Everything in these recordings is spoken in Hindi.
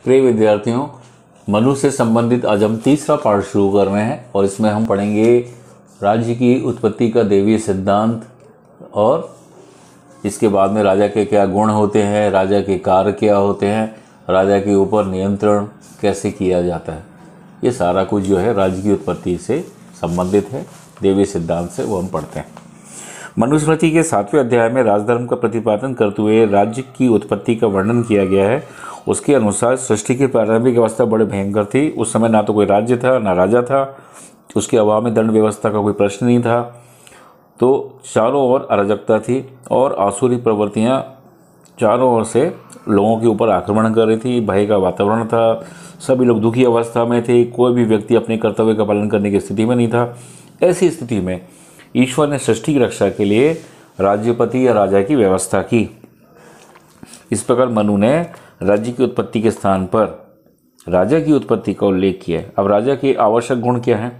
प्रिय विद्यार्थियों, मनु से संबंधित आज हम तीसरा पाठ शुरू कर रहे हैं और इसमें हम पढ़ेंगे राज्य की उत्पत्ति का देवीय सिद्धांत और इसके बाद में राजा के क्या गुण होते हैं, राजा के कार्य क्या होते हैं, राजा के ऊपर नियंत्रण कैसे किया जाता है। ये सारा कुछ जो है राज्य की उत्पत्ति से संबंधित है, देवीय सिद्धांत से, वो हम पढ़ते हैं। मनुस्मृति के 7वें अध्याय में राजधर्म का प्रतिपादन करते हुए राज्य की उत्पत्ति का वर्णन किया गया है। उसके अनुसार सृष्टि की प्रारंभिक अवस्था बड़े भयंकर थी। उस समय ना तो कोई राज्य था, ना राजा था। उसके अभाव में दंड व्यवस्था का कोई प्रश्न नहीं था। तो चारों ओर अराजकता थी और आसुरी प्रवृत्तियां चारों ओर से लोगों के ऊपर आक्रमण कर रही थी। भय का वातावरण था, सभी लोग दुखी अवस्था में थे, कोई भी व्यक्ति अपने कर्तव्य का पालन करने की स्थिति में नहीं था। ऐसी स्थिति में ईश्वर ने सृष्टि की रक्षा के लिए राज्यपति या राजा की व्यवस्था की। इस प्रकार मनु ने राज्य की उत्पत्ति के स्थान पर राजा की उत्पत्ति का उल्लेख किया है। अब राजा के आवश्यक गुण क्या हैं?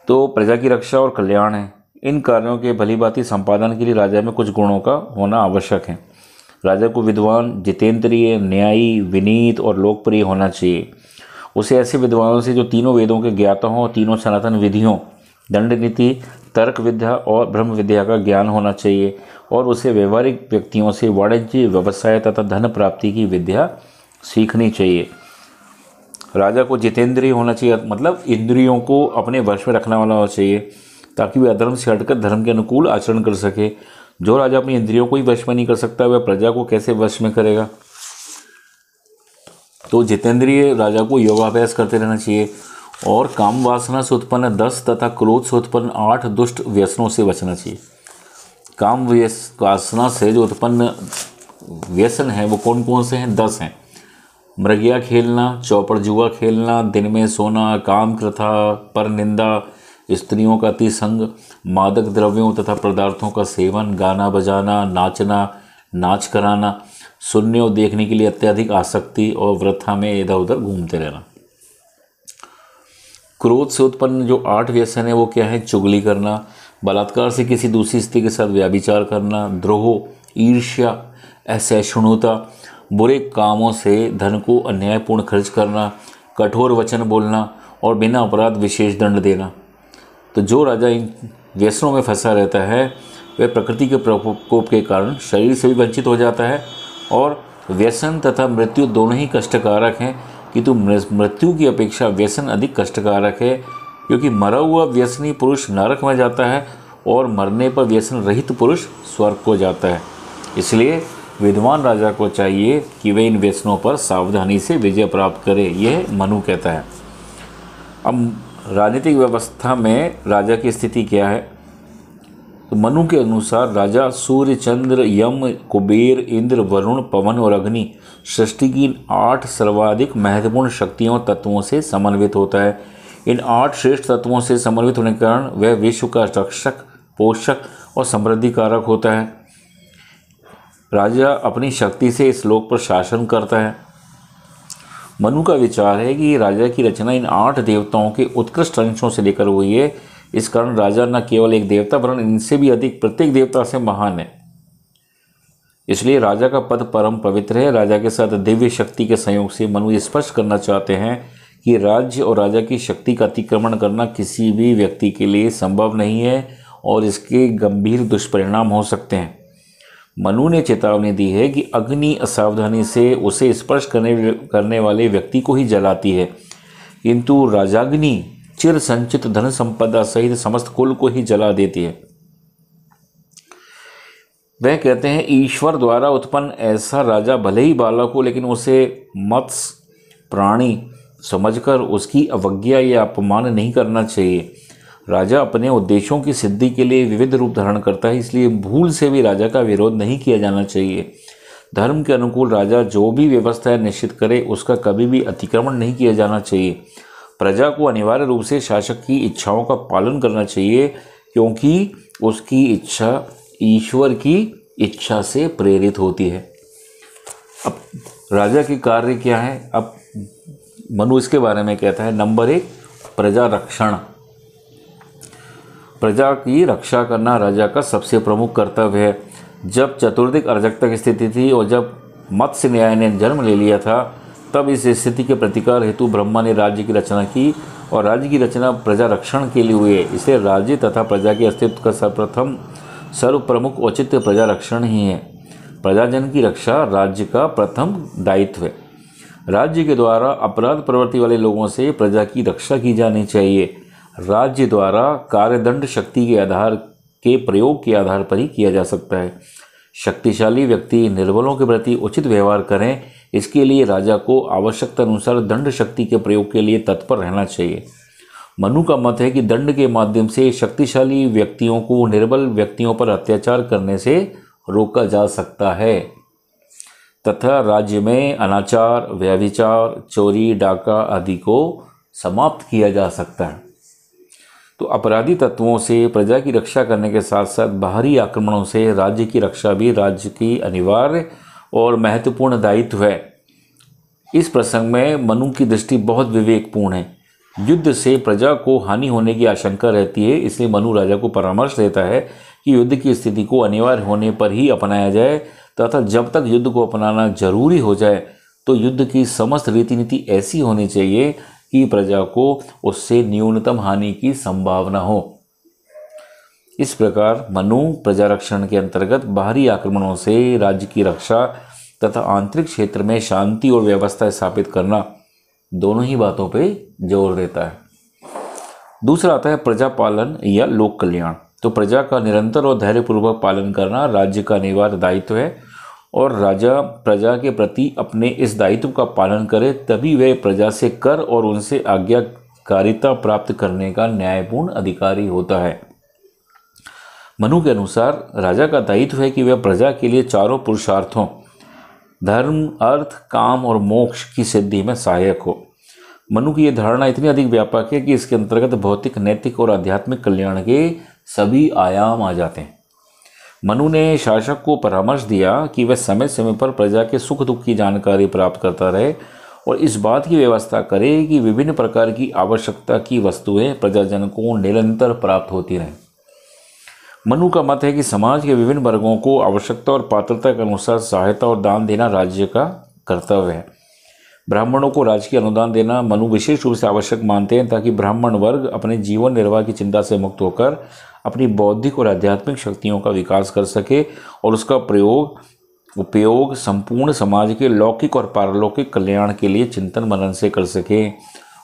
तो प्रजा की रक्षा और कल्याण है। इन कार्यों के भलीभांति संपादन के लिए राजा में कुछ गुणों का होना आवश्यक है। राजा को विद्वान, जितेंद्रिय, न्यायी, विनीत और लोकप्रिय होना चाहिए। उसे ऐसे विद्वानों से जो तीनों वेदों के ज्ञाता हों, तीनों सनातन विधियों, दंड नीति, तर्क विद्या और ब्रह्म विद्या का ज्ञान होना चाहिए और उसे व्यवहारिक व्यक्तियों से वाणिज्य, व्यवसाय तथा धन प्राप्ति की विद्या सीखनी चाहिए। राजा को जितेंद्रिय होना चाहिए, मतलब इंद्रियों को अपने वश में रखने वाला होना चाहिए ताकि वह अधर्म से हटकर धर्म के अनुकूल आचरण कर सके। जो राजा अपनी इंद्रियों को ही वश में नहीं कर सकता, वह प्रजा को कैसे वश में करेगा? तो जितेंद्रिय राजा को योगाभ्यास करते रहना चाहिए और काम वासना से उत्पन्न 10 तथा क्रोध से उत्पन्न 8 दुष्ट व्यसनों से बचना चाहिए। काम वासना से जो उत्पन्न व्यसन है वो कौन कौन से हैं? 10 हैं। मृगिया खेलना, चौपड़ जुआ खेलना, दिन में सोना, काम प्रथा, पर निंदा, स्त्रियों का अतिसंग, मादक द्रव्यों तथा पदार्थों का सेवन, गाना बजाना, नाचना, नाच कराना, सुनने और देखने के लिए अत्यधिक आसक्ति और वृथा में इधर उधर घूमते रहना। क्रोध से उत्पन्न जो 8 व्यसन है वो क्या है? चुगली करना, बलात्कार से किसी दूसरी स्त्री के साथ व्याभिचार करना, द्रोह, ईर्ष्या, असहिष्णुता, बुरे कामों से धन को अन्यायपूर्ण खर्च करना, कठोर वचन बोलना और बिना अपराध विशेष दंड देना। तो जो राजा इन व्यसनों में फंसा रहता है वह प्रकृति के प्रकोप के कारण शरीर से भी वंचित हो जाता है और व्यसन तथा मृत्यु दोनों ही कष्टकारक हैं, किंतु मृत्यु की अपेक्षा व्यसन अधिक कष्टकारक है, क्योंकि मरा हुआ व्यसनी पुरुष नरक में जाता है और मरने पर व्यसन रहित पुरुष स्वर्ग को जाता है। इसलिए विद्वान राजा को चाहिए कि वे इन व्यसनों पर सावधानी से विजय प्राप्त करे, यह मनु कहता है। अब राजनीतिक व्यवस्था में राजा की स्थिति क्या है? तो मनु के अनुसार राजा सूर्य, चंद्र, यम, कुबेर, इंद्र, वरुण, पवन और अग्नि सृष्टि की 8 सर्वाधिक महत्वपूर्ण शक्तियों तत्वों से समन्वित होता है। इन 8 श्रेष्ठ तत्वों से समन्वित होने के कारण वह विश्व का रक्षक, पोषक और समृद्धि कारक होता है। राजा अपनी शक्ति से इस लोक पर शासन करता है। मनु का विचार है कि राजा की रचना इन 8 देवताओं के उत्कृष्ट अंशों से लेकर हुई है। इस कारण राजा न केवल एक देवता वरन इनसे भी अधिक प्रत्येक देवता से महान है। इसलिए राजा का पद परम पवित्र है। राजा के साथ दिव्य शक्ति के संयोग से मनु ये स्पष्ट करना चाहते हैं कि राज्य और राजा की शक्ति का अतिक्रमण करना किसी भी व्यक्ति के लिए संभव नहीं है और इसके गंभीर दुष्परिणाम हो सकते हैं। मनु ने चेतावनी दी है कि अग्नि असावधानी से उसे स्पर्श करने वाले व्यक्ति को ही जलाती है, किंतु राजाग्नि चिर संचित धन संपदा सहित समस्त कुल को ही जला देती है। वह कहते हैं ईश्वर द्वारा उत्पन्न ऐसा राजा भले ही बालक हो, लेकिन उसे मत्स्य प्राणी समझकर उसकी अवज्ञा या अपमान नहीं करना चाहिए। राजा अपने उद्देश्यों की सिद्धि के लिए विविध रूप धारण करता है, इसलिए भूल से भी राजा का विरोध नहीं किया जाना चाहिए। धर्म के अनुकूल राजा जो भी व्यवस्थाएं निश्चित करे उसका कभी भी अतिक्रमण नहीं किया जाना चाहिए। प्रजा को अनिवार्य रूप से शासक की इच्छाओं का पालन करना चाहिए, क्योंकि उसकी इच्छा ईश्वर की इच्छा से प्रेरित होती है। अब राजा के कार्य क्या है? अब मनु इसके बारे में कहता है। नंबर 1, प्रजा रक्षण। प्रजा की रक्षा करना राजा का सबसे प्रमुख कर्तव्य है। जब चतुर्दिक अराजकता की स्थिति थी और जब मत्स्य न्याय ने जन्म ले लिया था, तब इस स्थिति के प्रतिकार हेतु ब्रह्मा ने राज्य की रचना की और राज्य की रचना प्रजा रक्षण के लिए हुई। इसलिए राज्य तथा प्रजा के अस्तित्व का सर्वप्रथम सर्वप्रमुख औचित्य प्रजा रक्षण ही है। प्रजाजन की रक्षा राज्य का प्रथम दायित्व है। राज्य के द्वारा अपराध प्रवृत्ति वाले लोगों से प्रजा की रक्षा की जानी चाहिए। राज्य द्वारा कार्यदंड शक्ति के आधार के प्रयोग के आधार पर ही किया जा सकता है। शक्तिशाली व्यक्ति निर्बलों के प्रति उचित व्यवहार करें, इसके लिए राजा को आवश्यकता अनुसार दंड शक्ति के प्रयोग के लिए तत्पर रहना चाहिए। मनु का मत है कि दंड के माध्यम से शक्तिशाली व्यक्तियों को निर्बल व्यक्तियों पर अत्याचार करने से रोका जा सकता है तथा राज्य में अनाचार, व्यभिचार, चोरी, डाका आदि को समाप्त किया जा सकता है। तो अपराधी तत्वों से प्रजा की रक्षा करने के साथ साथ बाहरी आक्रमणों से राज्य की रक्षा भी राज्य की अनिवार्य और महत्वपूर्ण दायित्व है। इस प्रसंग में मनु की दृष्टि बहुत विवेकपूर्ण है। युद्ध से प्रजा को हानि होने की आशंका रहती है, इसलिए मनु राजा को परामर्श देता है कि युद्ध की स्थिति को अनिवार्य होने पर ही अपनाया जाए तथा जब तक युद्ध को अपनाना जरूरी हो जाए तो युद्ध की समस्त रीति नीति ऐसी होनी चाहिए कि प्रजा को उससे न्यूनतम हानि की संभावना हो। इस प्रकार मनु प्रजा रक्षण के अंतर्गत बाहरी आक्रमणों से राज्य की रक्षा तथा आंतरिक क्षेत्र में शांति और व्यवस्था स्थापित करना, दोनों ही बातों पे जोर देता है। दूसरा आता है प्रजा पालन या लोक कल्याण। तो प्रजा का निरंतर और धैर्यपूर्वक पालन करना राज्य का अनिवार्य दायित्व है और राजा प्रजा के प्रति अपने इस दायित्व का पालन करे, तभी वह प्रजा से कर और उनसे आज्ञाकारिता प्राप्त करने का न्यायपूर्ण अधिकारी होता है। मनु के अनुसार राजा का दायित्व है कि वह प्रजा के लिए चारों पुरुषार्थों धर्म, अर्थ, काम और मोक्ष की सिद्धि में सहायक हो। मनु की यह धारणा इतनी अधिक व्यापक है कि इसके अंतर्गत भौतिक, नैतिक और आध्यात्मिक कल्याण के सभी आयाम आ जाते हैं। मनु ने शासक को परामर्श दिया कि वह समय समय पर प्रजा के सुख दुख की जानकारी प्राप्त करता रहे और इस बात की व्यवस्था करे कि विभिन्न प्रकार की आवश्यकता की वस्तुएं प्रजाजन को निरंतर प्राप्त होती रहें। मनु का मत है कि समाज के विभिन्न वर्गों को आवश्यकता और पात्रता के अनुसार सहायता और दान देना राज्य का कर्तव्य है। ब्राह्मणों को राजकीय अनुदान देना मनु विशेष रूप से आवश्यक मानते हैं ताकि ब्राह्मण वर्ग अपने जीवन निर्वाह की चिंता से मुक्त होकर अपनी बौद्धिक और आध्यात्मिक शक्तियों का विकास कर सके और उसका उपयोग संपूर्ण समाज के लौकिक और पारलौकिक कल्याण के लिए चिंतन मनन से कर सके।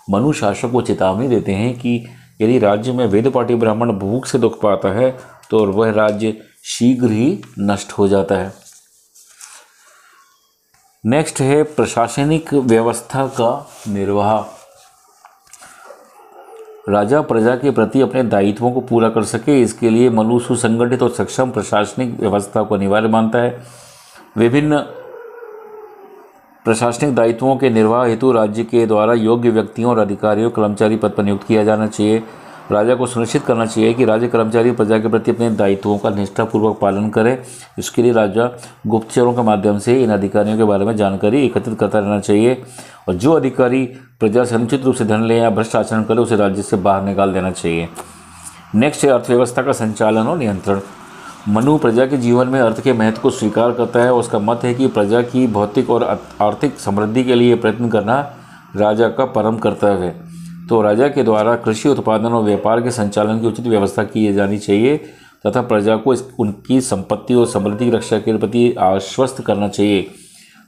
मनु शासक को चेतावनी देते हैं कि यदि राज्य में वेदपाठी ब्राह्मण भूख से दुख पाता है तो वह राज्य शीघ्र ही नष्ट हो जाता है। नेक्स्ट है प्रशासनिक व्यवस्था का निर्वाह। राजा प्रजा के प्रति अपने दायित्वों को पूरा कर सके, इसके लिए मनु सुसंगठित और सक्षम प्रशासनिक व्यवस्था को अनिवार्य मानता है। विभिन्न प्रशासनिक दायित्वों के निर्वाह हेतु राज्य के द्वारा योग्य व्यक्तियों और अधिकारियों कर्मचारी पद पर नियुक्त किया जाना चाहिए। राजा को सुनिश्चित करना चाहिए कि राज्य कर्मचारी प्रजा के प्रति अपने दायित्वों का निष्ठापूर्वक पालन करें। इसके लिए राजा गुप्तचरों के माध्यम से इन अधिकारियों के बारे में जानकारी एकत्रित करता रहना चाहिए और जो अधिकारी प्रजा से अनुचित रूप से धन ले या भ्रष्ट आचरण करे उसे राज्य से बाहर निकाल देना चाहिए। नेक्स्ट है अर्थव्यवस्था का संचालन और नियंत्रण। मनु प्रजा के जीवन में अर्थ के महत्व को स्वीकार करता है और उसका मत है कि प्रजा की भौतिक और आर्थिक समृद्धि के लिए प्रयत्न करना राजा का परम कर्तव्य है। तो राजा के द्वारा कृषि उत्पादन और व्यापार के संचालन की उचित व्यवस्था की जानी चाहिए तथा प्रजा को उनकी संपत्ति और समृद्धि की रक्षा के प्रति आश्वस्त करना चाहिए।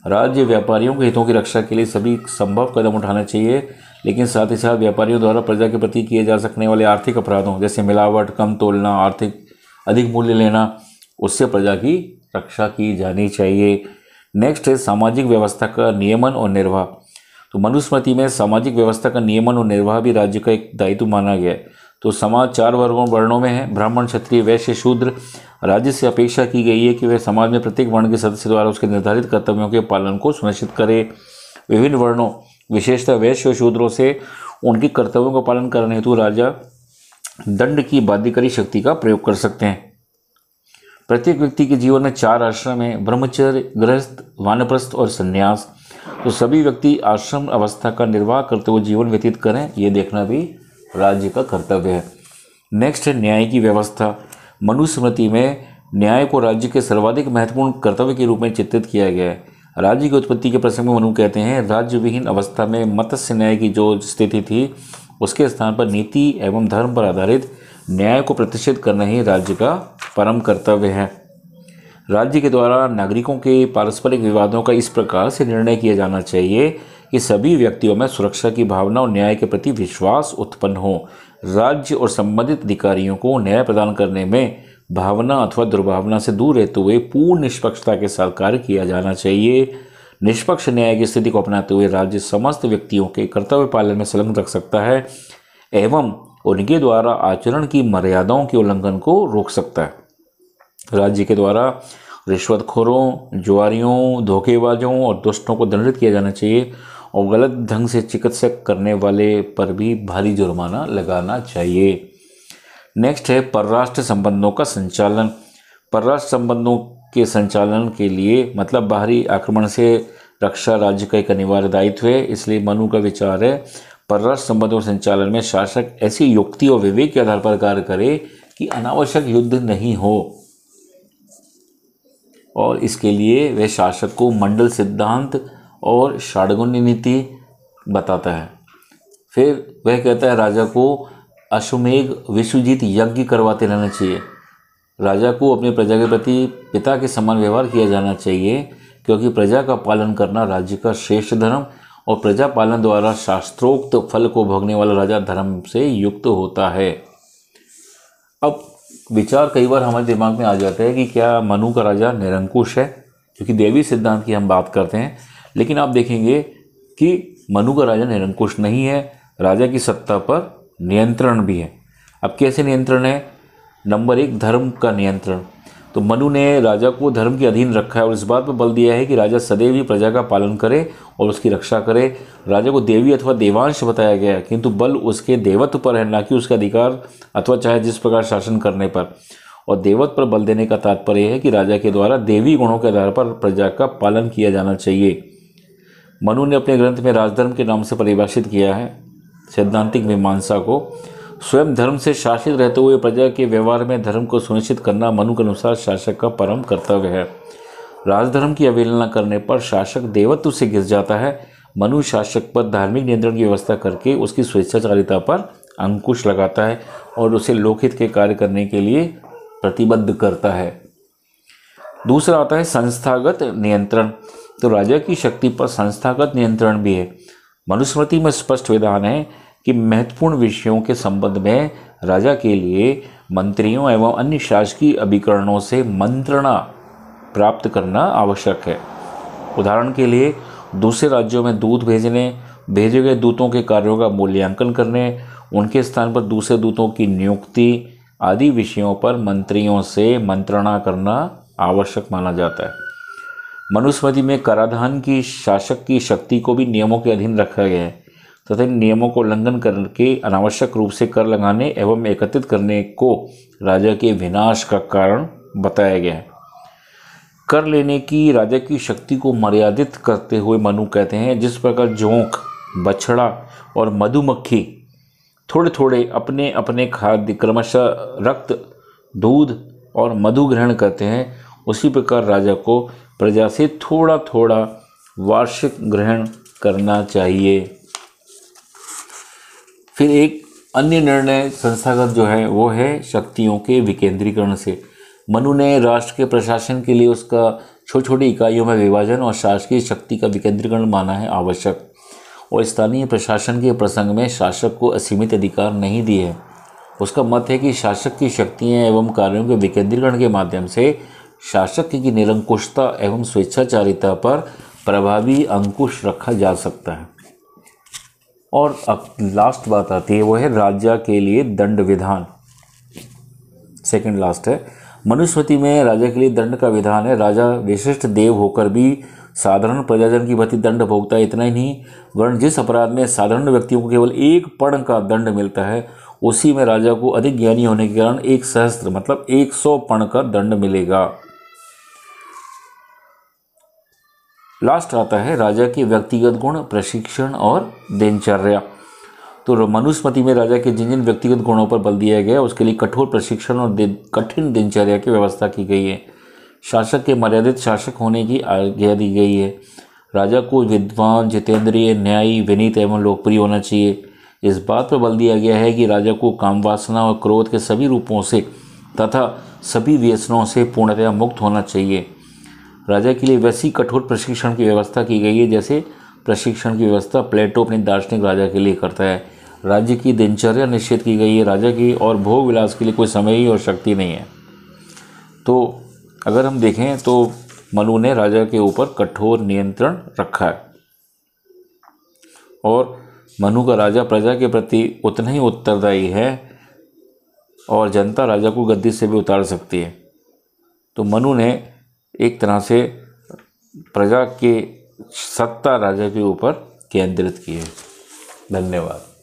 राज्य व्यापारियों के हितों की रक्षा के लिए सभी संभव कदम उठाना चाहिए, लेकिन साथ ही साथ व्यापारियों द्वारा प्रजा के प्रति किए जा सकने वाले आर्थिक अपराधों जैसे मिलावट, कम तोलना, आर्थिक अधिक मूल्य लेना, उससे प्रजा की रक्षा की जानी चाहिए। नेक्स्ट है सामाजिक व्यवस्था का नियमन और निर्वाह। तो मनुस्मृति में सामाजिक व्यवस्था का नियमन और निर्वाह भी राज्य का एक दायित्व माना गया है। तो समाज 4 वर्णों में है, ब्राह्मण, क्षत्रिय, वैश्य, शूद्र। राज्य से अपेक्षा की गई है कि वह समाज में प्रत्येक वर्ण के सदस्य द्वारा उसके निर्धारित कर्तव्यों के पालन को सुनिश्चित करे। विभिन्न वर्णों विशेषतः वैश्य और शूद्रों से उनके कर्तव्यों का पालन करने हेतु राजा दंड की बाध्यकारी शक्ति का प्रयोग कर सकते हैं। प्रत्येक व्यक्ति के जीवन में 4 आश्रम हैं, ब्रह्मचर्य, गृहस्थ, वानप्रस्थ और संन्यास। तो सभी व्यक्ति आश्रम अवस्था का निर्वाह करते हुए जीवन व्यतीत करें, ये देखना भी राज्य का कर्तव्य है। नेक्स्ट है न्याय की व्यवस्था। मनुस्मृति में न्याय को राज्य के सर्वाधिक महत्वपूर्ण कर्तव्य के रूप में चित्रित किया गया है। राज्य की उत्पत्ति के प्रसंग में मनु कहते हैं, राज्य विहीन अवस्था में मत्स्य न्याय की जो स्थिति थी उसके स्थान पर नीति एवं धर्म पर आधारित न्याय को प्रतिष्ठित करना ही राज्य का परम कर्तव्य है। राज्य के द्वारा नागरिकों के पारस्परिक विवादों का इस प्रकार से निर्णय किया जाना चाहिए कि सभी व्यक्तियों में सुरक्षा की भावना और न्याय के प्रति विश्वास उत्पन्न हो। राज्य और संबंधित अधिकारियों को न्याय प्रदान करने में भावना अथवा दुर्भावना से दूर रहते हुए पूर्ण निष्पक्षता के साथ कार्य किया जाना चाहिए। निष्पक्ष न्याय की स्थिति को अपनाते हुए राज्य समस्त व्यक्तियों के कर्तव्य पालन में संलग्न रख सकता है एवं उनके द्वारा आचरण की मर्यादाओं के उल्लंघन को रोक सकता है। राज्य के द्वारा रिश्वतखोरों, जुआरियों, धोखेबाजों और दुष्टों को दंडित किया जाना चाहिए और गलत ढंग से चिकित्सक करने वाले पर भी भारी जुर्माना लगाना चाहिए। नेक्स्ट है परराष्ट्र संबंधों का संचालन। परराष्ट्र संबंधों के संचालन के लिए मतलब बाहरी आक्रमण से रक्षा राज्य का एक अनिवार्य दायित्व है। इसलिए मनु का विचार है परराष्ट्र संबंधों के संचालन में शासक ऐसी युक्ति और विवेक के आधार पर कार्य करे कि अनावश्यक युद्ध नहीं हो, और इसके लिए वह शासक को मंडल सिद्धांत और षाडगुण्य नीति बताता है। फिर वह कहता है राजा को अश्वमेघ विश्वजीत यज्ञ करवाते रहना चाहिए। राजा को अपने प्रजा के प्रति पिता के समान व्यवहार किया जाना चाहिए, क्योंकि प्रजा का पालन करना राज्य का श्रेष्ठ धर्म और प्रजा पालन द्वारा शास्त्रोक्त फल को भोगने वाला राजा धर्म से युक्त होता है। अब विचार कई बार हमारे दिमाग में आ जाता है कि क्या मनु का राजा निरंकुश है, क्योंकि देवी सिद्धांत की हम बात करते हैं। लेकिन आप देखेंगे कि मनु का राजा निरंकुश नहीं है, राजा की सत्ता पर नियंत्रण भी है। अब कैसे नियंत्रण है? नंबर 1, धर्म का नियंत्रण। तो मनु ने राजा को धर्म के अधीन रखा है और इस बात पर बल दिया है कि राजा सदैव ही प्रजा का पालन करे और उसकी रक्षा करे। राजा को देवी अथवा देवांश बताया गया है, किंतु बल उसके देवत्व पर है, ना कि उसके अधिकार अथवा चाहे जिस प्रकार शासन करने पर। और देवत्व पर बल देने का तात्पर्य है कि राजा के द्वारा देवी गुणों के आधार पर प्रजा का पालन किया जाना चाहिए। मनु ने अपने ग्रंथ में राजधर्म के नाम से परिभाषित किया है सैद्धांतिक मीमांसा को। स्वयं धर्म से शासित रहते हुए प्रजा के व्यवहार में धर्म को सुनिश्चित करना मनु के अनुसार शासक का परम कर्तव्य है। राजधर्म की अवहेलना करने पर शासक देवत्व से गिर जाता है। मनु शासक पर धार्मिक नियंत्रण की व्यवस्था करके उसकी स्वेच्छाचारिता पर अंकुश लगाता है और उसे लोकहित के कार्य करने के लिए प्रतिबद्ध करता है। दूसरा आता है संस्थागत नियंत्रण। तो राजा की शक्ति पर संस्थागत नियंत्रण भी है। मनुस्मृति में स्पष्ट विधान है कि महत्वपूर्ण विषयों के संबंध में राजा के लिए मंत्रियों एवं अन्य शासकीय अभिकरणों से मंत्रणा प्राप्त करना आवश्यक है। उदाहरण के लिए दूसरे राज्यों में दूत भेजने, भेजे गए दूतों के कार्यों का मूल्यांकन करने, उनके स्थान पर दूसरे दूतों की नियुक्ति आदि विषयों पर मंत्रियों से मंत्रणा करना आवश्यक माना जाता है। मनुस्मृति में कराधान की शासक की शक्ति को भी नियमों के अधीन रखा गया है तथा इन नियमों को उल्लंघन करके अनावश्यक रूप से कर लगाने एवं एकत्रित करने को राजा के विनाश का कारण बताया गया है। कर लेने की राजा की शक्ति को मर्यादित करते हुए मनु कहते हैं, जिस प्रकार जोंक, बछड़ा और मधुमक्खी थोड़े थोड़े अपने अपने खाद्य क्रमशः रक्त, दूध और मधु ग्रहण करते हैं, उसी प्रकार राजा को प्रजा से थोड़ा थोड़ा वार्षिक ग्रहण करना चाहिए। फिर एक अन्य निर्णय संस्थागत जो है वो है शक्तियों के विकेंद्रीकरण से। मनु ने राष्ट्र के प्रशासन के लिए उसका छोटी छोटी इकाइयों में विभाजन और शासकीय शक्ति का विकेंद्रीकरण माना है आवश्यक, और स्थानीय प्रशासन के प्रसंग में शासक को असीमित अधिकार नहीं दिए हैं। उसका मत है कि शासक की शक्तियाँ एवं कार्यों के विकेंद्रीकरण के माध्यम से शासक की निरंकुशता एवं स्वेच्छाचारिता पर प्रभावी अंकुश रखा जा सकता है। और अब लास्ट बात आती है, वो है राजा के लिए दंड विधान। सेकंड लास्ट है, मनुस्मृति में राजा के लिए दंड का विधान है। राजा विशिष्ट देव होकर भी साधारण प्रजाजन की भांति दंड भोगता है। इतना ही नहीं, वरन जिस अपराध में साधारण व्यक्तियों को केवल 1 पर्ण का दंड मिलता है, उसी में राजा को अधिक ज्ञानी होने के कारण 1 सहस्त्र मतलब 100 पर्ण का दंड मिलेगा। लास्ट आता है राजा के व्यक्तिगत गुण, प्रशिक्षण और दिनचर्या। तो मनुस्मृति में राजा के जिन जिन व्यक्तिगत गुणों पर बल दिया गया उसके लिए कठोर प्रशिक्षण और कठिन दिनचर्या की व्यवस्था की गई है। शासक के मर्यादित शासक होने की आज्ञा दी गई है। राजा को विद्वान, जितेंद्रिय, न्यायी, विनीत एवं लोकप्रिय होना चाहिए। इस बात पर बल दिया गया है कि राजा को काम वासना और क्रोध के सभी रूपों से तथा सभी व्यसनों से पूर्णतया मुक्त होना चाहिए। राजा के लिए वैसी कठोर प्रशिक्षण की व्यवस्था की गई है जैसे प्रशिक्षण की व्यवस्था प्लेटो अपने दार्शनिक राजा के लिए करता है। राज्य की दिनचर्या निश्चित की गई है। राजा की और भोग विलास के लिए कोई समय ही और शक्ति नहीं है। तो अगर हम देखें तो मनु ने राजा के ऊपर कठोर नियंत्रण रखा है और मनु का राजा प्रजा के प्रति उतना ही उत्तरदायी है और जनता राजा को गद्दी से भी उतार सकती है। तो मनु ने एक तरह से प्रजा के सत्ता राजा के ऊपर केंद्रित की है। धन्यवाद।